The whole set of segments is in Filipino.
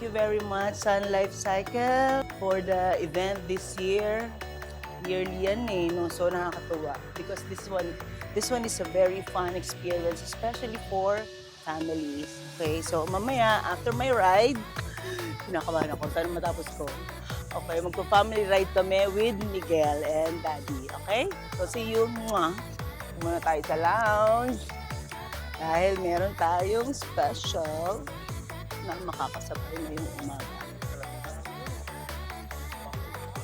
you very much, Sun Life Cycle, for the event this year. Yearly yan eh, no? So nakakatuwa. Because this one is a very fun experience, especially for families. Okay, so mamaya, after my ride, kinakabahan ako, sana matapos ko. Okay, magpa-family ride kami with Miguel and Daddy. Okay? So see you. Mwah. Muna tayo sa lounge. Dahil meron tayong special na makakasabay na yung umaga.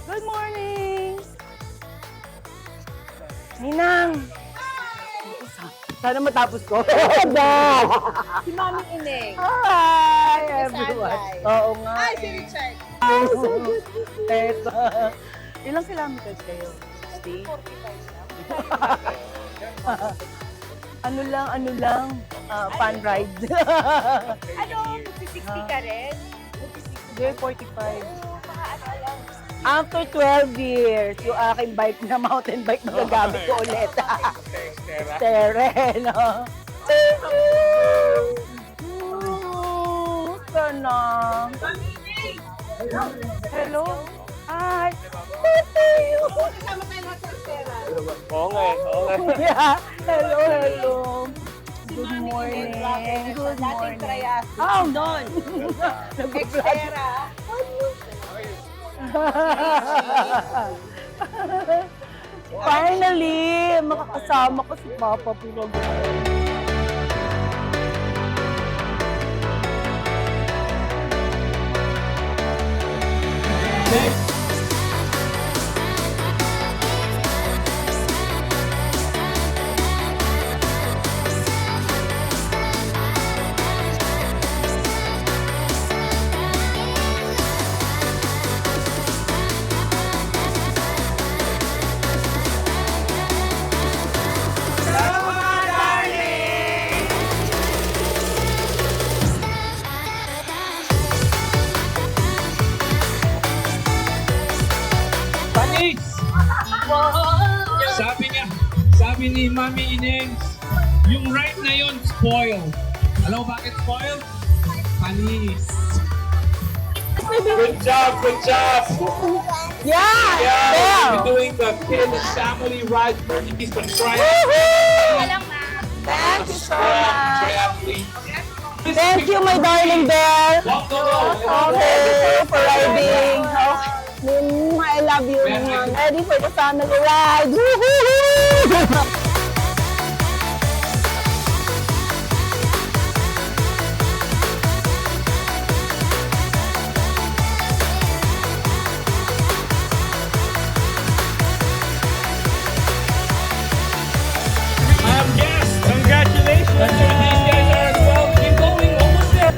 Good morning! Ninang! Sana matapos ko. Si Mami Ineng. Hi, everyone. Sunlight. Oo nga. Ay, si eh. Richard. Eto. Ilang kilometers kayo? 60? 45 lang. Ano lang, fun ride. Ano, magsi-60 ka rin? Hindi, 45. Baka ano lang. After 12 years, yung aking bike na mountain bike magagamit ko ulit. Tere, no? Thank you! Sana. Hello? Hi! Mateo! Kasama tayo lahat sa pera. Oo nga eh, oo nga. Yeah. Hello. Good morning. Good Dating morning. triathlete. Oh, doon. Extera. Finally, makakasama ko si Papa Purog. Panis! Sabi ni Mami Ineng, yung ride na yon spoiled. Alam mo bakit spoiled? Panis! Good job, good job! Yeah! Yeah, we're doing the kid family ride for these try Thank you so much. triathlete. Thank you, my darling bear. Walk the road. Okay, for riding. I love you. Ready for the family ride. Woohoo! Yes, congratulations. These guys are as well. Keep going, almost there.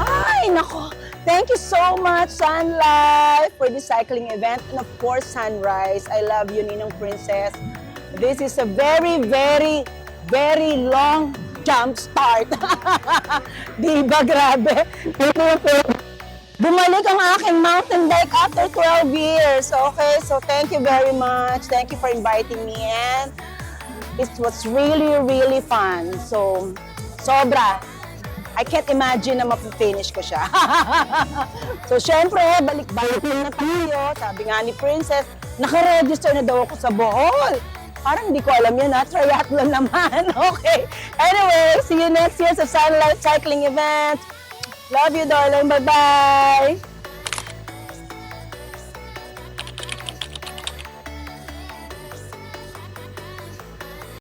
Ay, nako. Thank you so much, Sun Life, for this cycling event. And of course, Sunrise. I love you, Ninong Princess. This is a very, very, very long jump start. Di ba, grabe? Bumalik ang aking mountain bike after 12 years. Okay, so thank you very much. Thank you for inviting me, and it was really, really fun. So, sobra. I can't imagine na mapifinish ko siya. So, syempre, balik-balik na tayo. Sabi nga ni Princess, nakaregister na daw ako sa Bohol. Parang hindi ko alam yan, ha? Triathlon naman. Okay. Anyway, see you next year sa Sunlight Cycling Event. Love you, darling. Bye-bye.